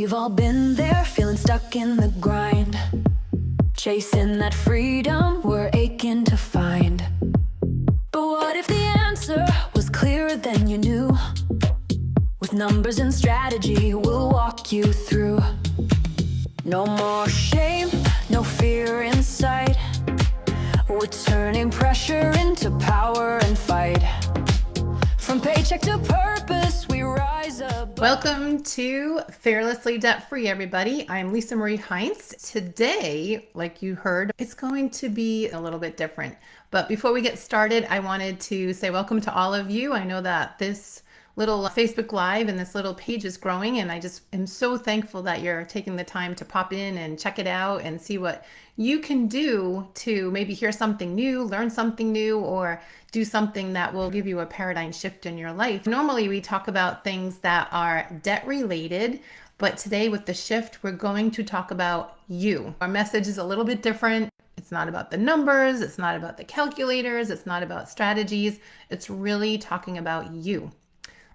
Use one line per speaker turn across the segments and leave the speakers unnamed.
We've all been there, feeling stuck in the grind, chasing that freedom we're aching to find. But what if the answer was clearer than you knew? With numbers and strategy, we'll walk you through. No more shame, no fear inside. We're turning pressure into power and fight. From paycheck to purpose, we rise up.
Welcome to Fearlessly Debt Free, everybody. I'm Lisa Marie Heinz. Today, like you heard, it's going to be a little bit different. But before we get started, I wanted to say welcome to all of you. I know that this little Facebook Live and this little page is growing, and I just am so thankful that you're taking the time to pop in and check it out and see what you can do to maybe hear something new, learn something new, or do something that will give you a paradigm shift in your life. Normally we talk about things that are debt related, but today with the shift, we're going to talk about you. Our message is a little bit different. It's not about the numbers, it's not about the calculators, it's not about strategies. It's really talking about you.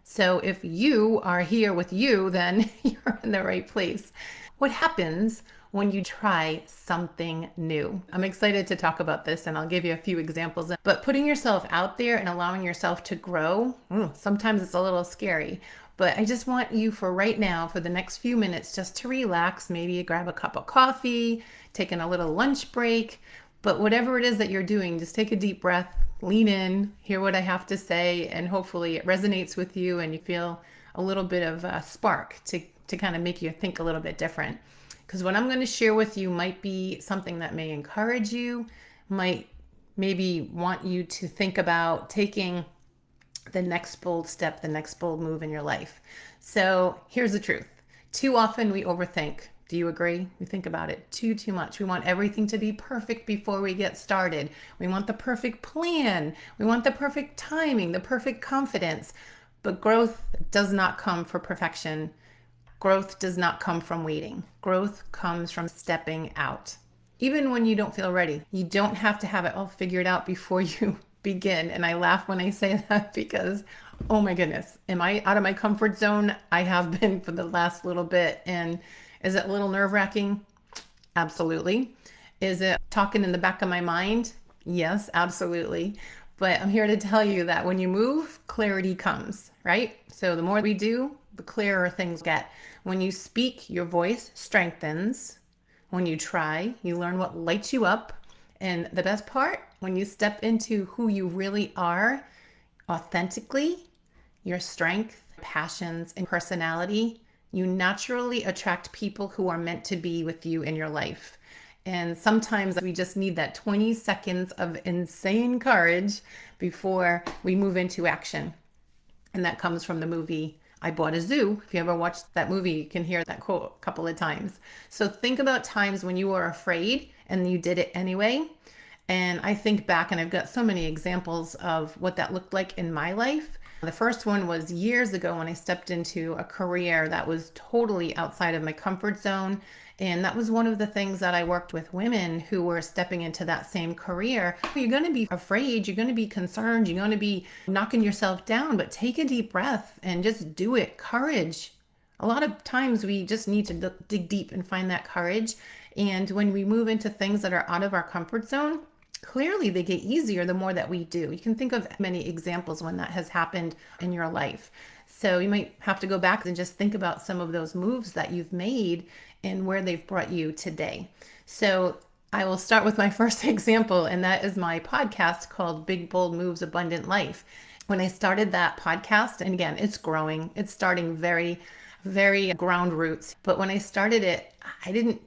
So if you are here with you, then you're in the right place. What happens when you try something new? I'm excited to talk about this, and I'll give you a few examples. But putting yourself out there and allowing yourself to grow, sometimes it's a little scary. But I just want you for right now, for the next few minutes, just to relax. Maybe grab a cup of coffee, taking a little lunch break. But whatever it is that you're doing, just take a deep breath, lean in, hear what I have to say, and hopefully it resonates with you and you feel a little bit of a spark to kind of make you think a little bit different. Because what I'm going to share with you might be something that may encourage you, might maybe want you to think about taking the next bold step, the next bold move in your life. So here's the truth. Too often we overthink. Do you agree? We think about it too much. We want everything to be perfect before we get started. We want the perfect plan. We want the perfect timing, the perfect confidence. But growth does not come for perfection. Growth does not come from waiting. Growth comes from stepping out. Even when you don't feel ready, you don't have to have it all figured out before you begin. And I laugh when I say that because, oh my goodness, am I out of my comfort zone? I have been for the last little bit. And is it a little nerve-wracking? Absolutely. Is it talking in the back of my mind? Yes, absolutely. But I'm here to tell you that when you move, clarity comes, right? So the more we do, the clearer things get. When you speak, your voice strengthens. When you try, you learn what lights you up. And the best part, when you step into who you really are authentically, your strength, passions, and personality, you naturally attract people who are meant to be with you in your life. And sometimes we just need that 20 seconds of insane courage before we move into action. And that comes from the movie I Bought a Zoo. If you ever watched that movie, you can hear that quote a couple of times. So think about times when you were afraid and you did it anyway. And I think back, and I've got so many examples of what that looked like in my life. The first one was years ago when I stepped into a career that was totally outside of my comfort zone. And that was one of the things that I worked with women who were stepping into that same career. You're going to be afraid, you're going to be concerned, you're going to be knocking yourself down, but take a deep breath and just do it. Courage. A lot of times we just need to dig deep and find that courage. And when we move into things that are out of our comfort zone, clearly they get easier the more that we do. You can think of many examples when that has happened in your life. So you might have to go back and just think about some of those moves that you've made and where they've brought you today. So I will start with my first example, and that is my podcast called Big Bold Moves, Abundant Life. When I started that podcast, and again, it's growing, it's starting very, very ground roots. But when I started it, I didn't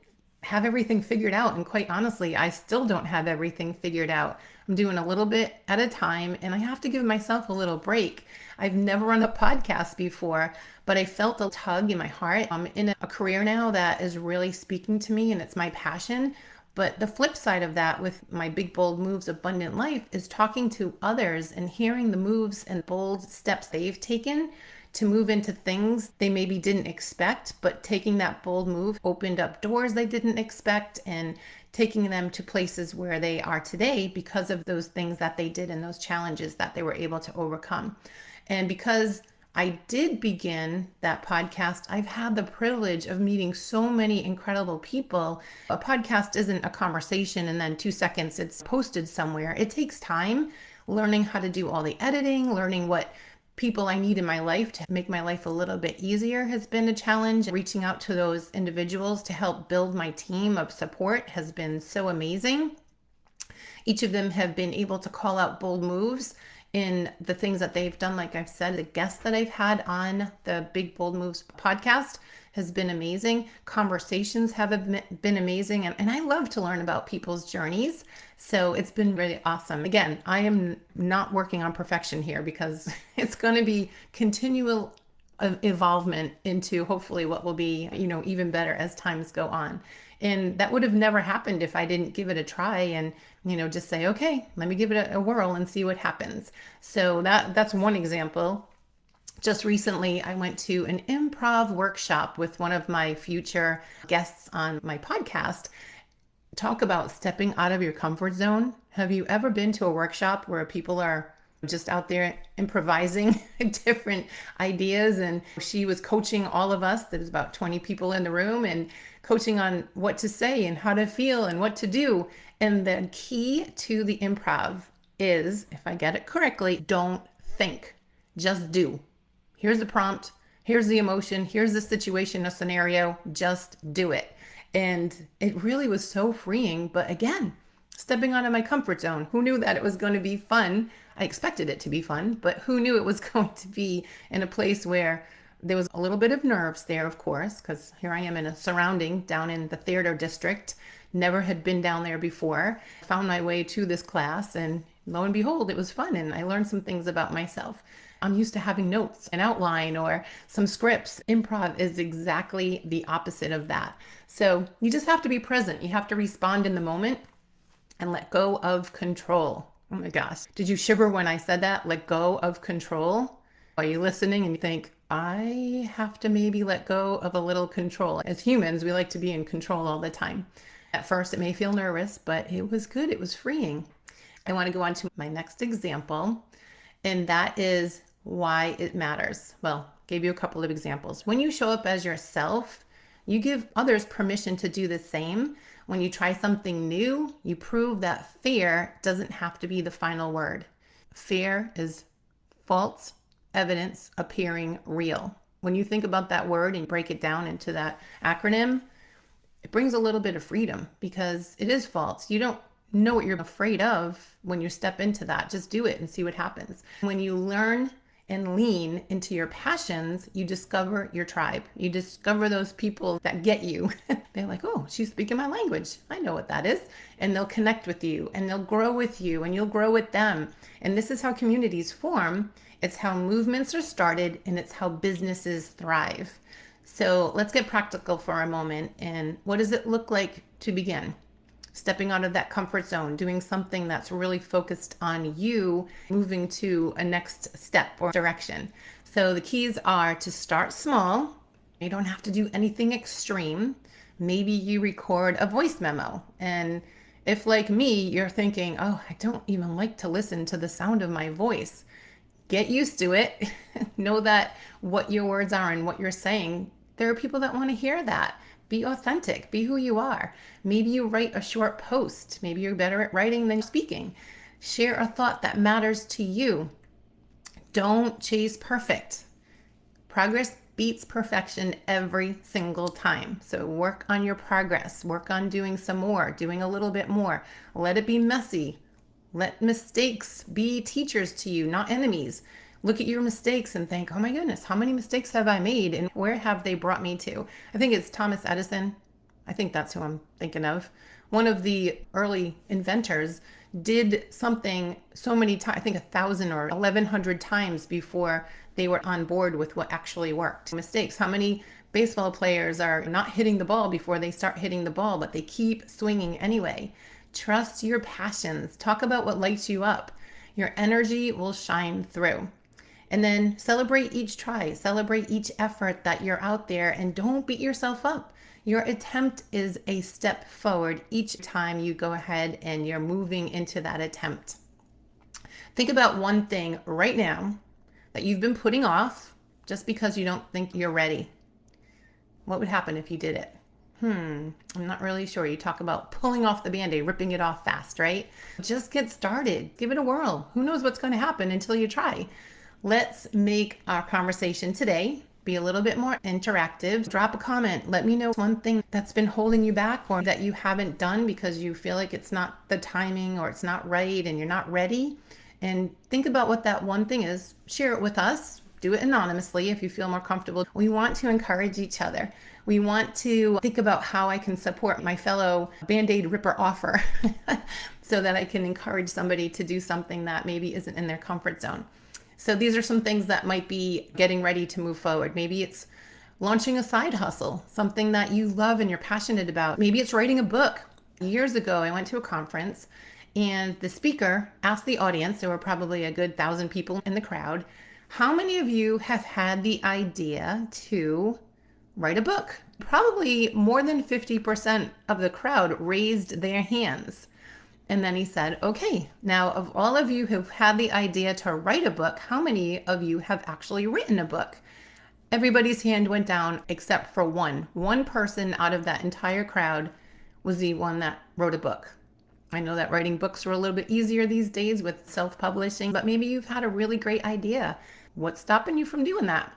have everything figured out. And quite honestly, I still don't have everything figured out. I'm doing a little bit at a time, and I have to give myself a little break. I've never run a podcast before, but I felt a tug in my heart. I'm in a career now that is really speaking to me, and it's my passion. But the flip side of that with my Big Bold Moves Abundant Life is talking to others and hearing the moves and bold steps they've taken to move into things they maybe didn't expect, but taking that bold move opened up doors they didn't expect and taking them to places where they are today because of those things that they did and those challenges that they were able to overcome. And because I did begin that podcast, I've had the privilege of meeting so many incredible people. A podcast isn't a conversation and then 2 seconds it's posted somewhere. It takes time learning how to do all the editing, learning what people I need in my life to make my life a little bit easier has been a challenge. Reaching out to those individuals to help build my team of support has been so amazing. Each of them have been able to call out bold moves in the things that they've done. Like I've said, the guests that I've had on the Big Bold Moves podcast has been amazing. Conversations have been amazing. And I love to learn about people's journeys. So it's been really awesome. Again, I am not working on perfection here because it's going to be continual evolvement into hopefully what will be, even better as times go on. And that would have never happened if I didn't give it a try and, just say, okay, let me give it a whirl and see what happens. So that's one example. Just recently, I went to an improv workshop with one of my future guests on my podcast. Talk about stepping out of your comfort zone. Have you ever been to a workshop where people are just out there improvising different ideas? And she was coaching all of us. There was about 20 people in the room and coaching on what to say and how to feel and what to do. And the key to the improv is, if I get it correctly, don't think, just do. Here's the prompt. Here's the emotion. Here's the situation, a scenario. Just do it. And it really was so freeing. But again, stepping out of my comfort zone. Who knew that it was going to be fun? I expected it to be fun, but who knew it was going to be in a place where there was a little bit of nerves there, of course, because here I am in a surrounding down in the theater district. Never had been down there before. Found my way to this class, and lo and behold, it was fun. And I learned some things about myself. I'm used to having notes, an outline, or some scripts. Improv is exactly the opposite of that. So you just have to be present. You have to respond in the moment and let go of control. Oh my gosh. Did you shiver when I said that? Let go of control? Are you listening and you think, I have to maybe let go of a little control? As humans, we like to be in control all the time. At first, it may feel nervous, but it was good. It was freeing. I want to go on to my next example, and that is why it matters. Well, gave you a couple of examples. When you show up as yourself, you give others permission to do the same. When you try something new, you prove that fear doesn't have to be the final word. Fear is false evidence appearing real. When you think about that word and break it down into that acronym, it brings a little bit of freedom because it is false. You don't know what you're afraid of when you step into that. Just do it and see what happens. When you learn and lean into your passions, you discover your tribe. You discover those people that get you. They're like, oh, she's speaking my language. I know what that is. And they'll connect with you and they'll grow with you and you'll grow with them. And this is how communities form. It's how movements are started and it's how businesses thrive. So let's get practical for a moment. And what does it look like to begin? Stepping out of that comfort zone, doing something that's really focused on you, moving to a next step or direction. So the keys are to start small. You don't have to do anything extreme. Maybe you record a voice memo. And if, like me, you're thinking, oh, I don't even like to listen to the sound of my voice, get used to it. Know that what your words are and what you're saying, there are people that want to hear that. Be authentic. Be who you are. Maybe you write a short post. Maybe you're better at writing than speaking. Share a thought that matters to you. Don't chase perfect. Progress beats perfection every single time. So work on your progress. Work on doing some more, doing a little bit more. Let it be messy. Let mistakes be teachers to you, not enemies. Look at your mistakes and think, oh my goodness, how many mistakes have I made and where have they brought me to? I think it's Thomas Edison. I think that's who I'm thinking of. One of the early inventors did something so many times, I think 1,000 or 1,100 times before they were on board with what actually worked. Mistakes. How many baseball players are not hitting the ball before they start hitting the ball, but they keep swinging anyway? Trust your passions. Talk about what lights you up. Your energy will shine through. And then celebrate each try, celebrate each effort that you're out there, and don't beat yourself up. Your attempt is a step forward each time you go ahead and you're moving into that attempt. Think about one thing right now that you've been putting off just because you don't think you're ready. What would happen if you did it? I'm not really sure. You talk about pulling off the Band-Aid, ripping it off fast, right? Just get started. Give it a whirl. Who knows what's going to happen until you try? Let's make our conversation today be a little bit more interactive. Drop a comment. Let me know one thing that's been holding you back or that you haven't done because you feel like it's not the timing or it's not right and you're not ready. And think about what that one thing is. Share it with us. Do it anonymously if you feel more comfortable. We want to encourage each other. We want to think about how I can support my fellow Band-Aid ripper offer so that I can encourage somebody to do something that maybe isn't in their comfort zone. So these are some things that might be getting ready to move forward. Maybe it's launching a side hustle, something that you love and you're passionate about. Maybe it's writing a book. Years ago, I went to a conference and the speaker asked the audience, there were probably a good 1,000 people in the crowd, how many of you have had the idea to write a book? Probably more than 50% of the crowd raised their hands. And then he said, okay, now of all of you who've had the idea to write a book, how many of you have actually written a book? Everybody's hand went down except for one. One person out of that entire crowd was the one that wrote a book. I know that writing books are a little bit easier these days with self-publishing, but maybe you've had a really great idea. What's stopping you from doing that?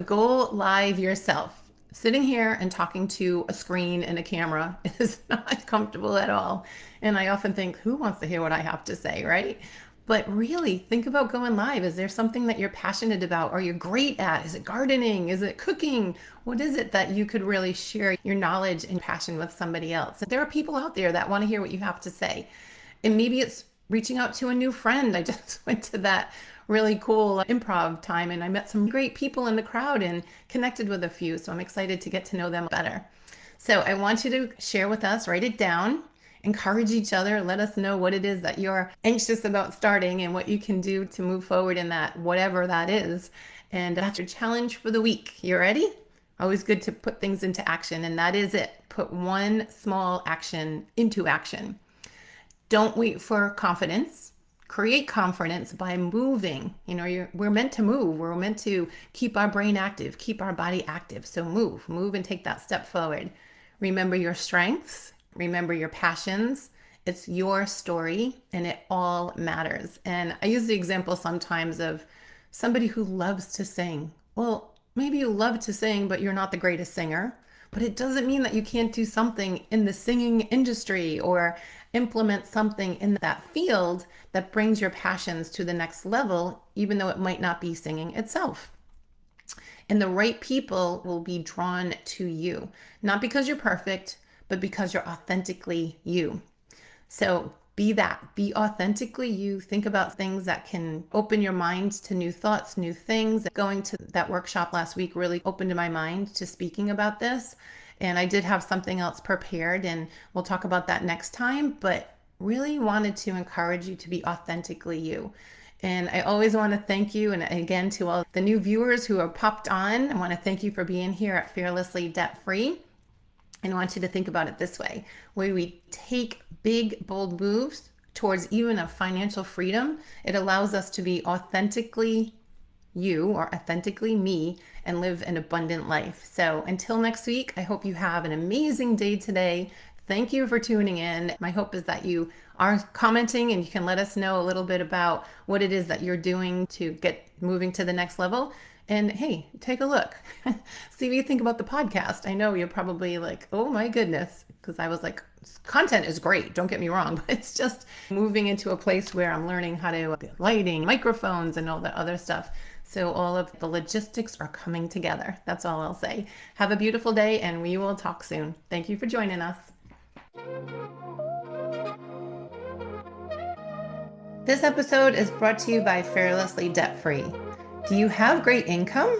Go live yourself. Sitting here and talking to a screen and a camera is not comfortable at all. And I often think, who wants to hear what I have to say, right? But really think about going live. Is there something that you're passionate about or you're great at? Is it gardening? Is it cooking? What is it that you could really share your knowledge and passion with somebody else? There are people out there that want to hear what you have to say. And maybe it's reaching out to a new friend. I just went to that really cool improv time and I met some great people in the crowd and connected with a few. So I'm excited to get to know them better. So I want you to share with us, write it down, encourage each other, let us know what it is that you're anxious about starting and what you can do to move forward in that, whatever that is. And that's your challenge for the week. You ready? Always good to put things into action. And that is it. Put one small action into action. Don't wait for confidence. Create confidence by moving. We're meant to move. We're meant to keep our brain active, keep our body active. So move and take that step forward. Remember your strengths. Remember your passions. It's your story and it all matters. And I use the example sometimes of somebody who loves to sing. Well, maybe you love to sing, but you're not the greatest singer. But it doesn't mean that you can't do something in the singing industry or implement something in that field that brings your passions to the next level, even though it might not be singing itself. And the right people will be drawn to you, not because you're perfect, but because you're authentically you. So be that, be authentically you. Think about things that can open your mind to new thoughts, new things. Going to that workshop last week really opened my mind to speaking about this. And I did have something else prepared and we'll talk about that next time, but really wanted to encourage you to be authentically you. And I always want to thank you. And again, to all the new viewers who have popped on, I want to thank you for being here at Fearlessly Debt Free. And I want you to think about it this way, where we take big, bold moves towards even a financial freedom. It allows us to be authentically you or authentically me and live an abundant life. So until next week, I hope you have an amazing day today. Thank you for tuning in. My hope is that you are commenting and you can let us know a little bit about what it is that you're doing to get moving to the next level. And hey, take a look. See what you think about the podcast. I know you're probably like, oh my goodness, because I was like, content is great, don't get me wrong, but it's just moving into a place where I'm learning how to lighting, microphones, and all that other stuff. So all of the logistics are coming together. That's all I'll say. Have a beautiful day and we will talk soon. Thank you for joining us. This episode is brought to you by Fearlessly Debt Free. Do you have great income,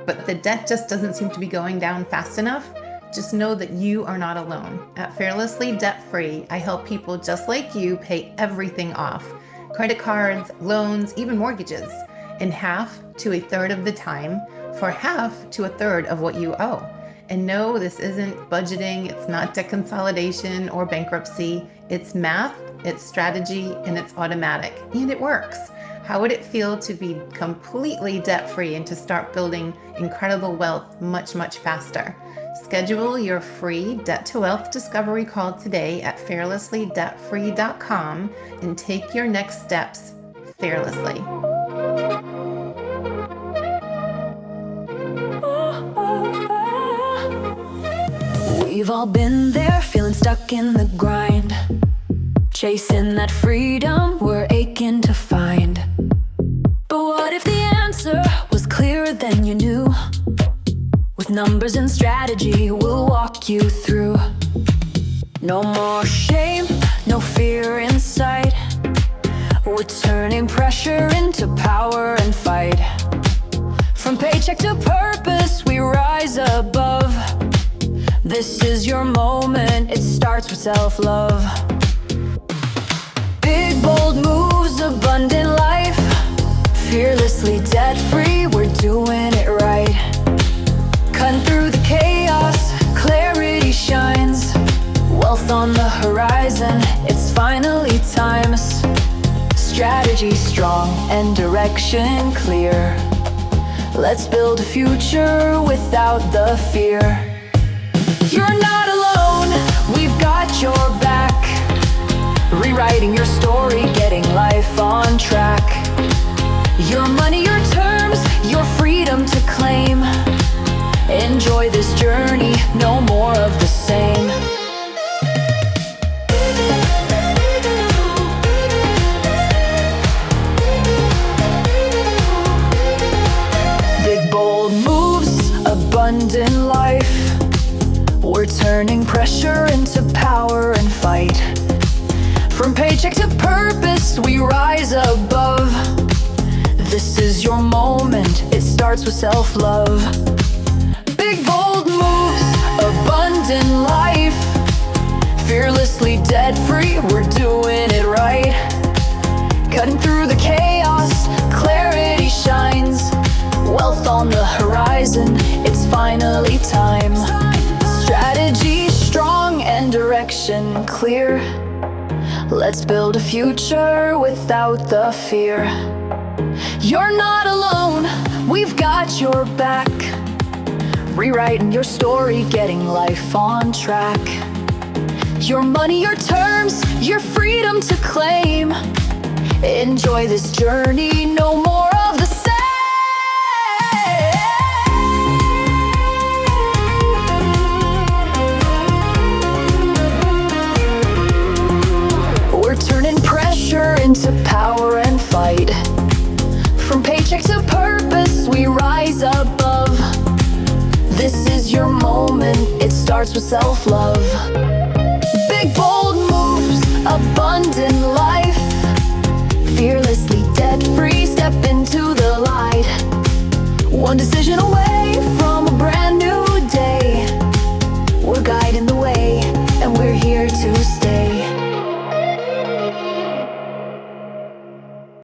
but the debt just doesn't seem to be going down fast enough? Just know that you are not alone. At Fearlessly Debt Free, I help people just like you pay everything off. Credit cards, loans, even mortgages, in half to a third of the time, for half to a third of what you owe. And no, this isn't budgeting, it's not debt consolidation or bankruptcy. It's math, it's strategy, and it's automatic, and it works. How would it feel to be completely debt-free and to start building incredible wealth much, much faster? Schedule your free Debt to Wealth Discovery Call today at fearlesslyDebtFree.com and take your next steps fearlessly.
We've all been there, feeling stuck in the grind, chasing that freedom we're aching to find. But what if the answer was clearer than you knew? With numbers and strategy, we'll walk you through. No more shame, no fear inside. We're turning pressure into power and fight. From paycheck to purpose, we rise above. This is your moment, it starts with self-love. Big, bold moves, abundant life. Fearlessly debt-free, we're doing it right. Cutting through the chaos, clarity shines. Wealth on the horizon, it's finally time. Strategy strong and direction clear. Let's build a future without the fear. You're not alone, we've got your back. Rewriting your story, getting life on track. Your money, your terms, your freedom to claim. Enjoy this journey, no more of the same. Big bold moves, abundant life. We're turning pressure into power and fight. From paycheck to purpose, we rise above. This is your moment, it starts with self-love. Big bold moves, abundant life. Fearlessly debt-free, we're doing it right. Cutting through the chaos, clarity shines. Wealth on the horizon, it's finally time. Strategy strong and direction clear. Let's build a future without the fear. You're not alone, we've got your back. Rewriting your story, getting life on track. Your money, your terms, your freedom to claim. Enjoy this journey, no more of the same. We're turning pressure into power and fight. From paycheck to purpose, we rise above. This is your moment, it starts with self-love. Big bold moves, abundant life.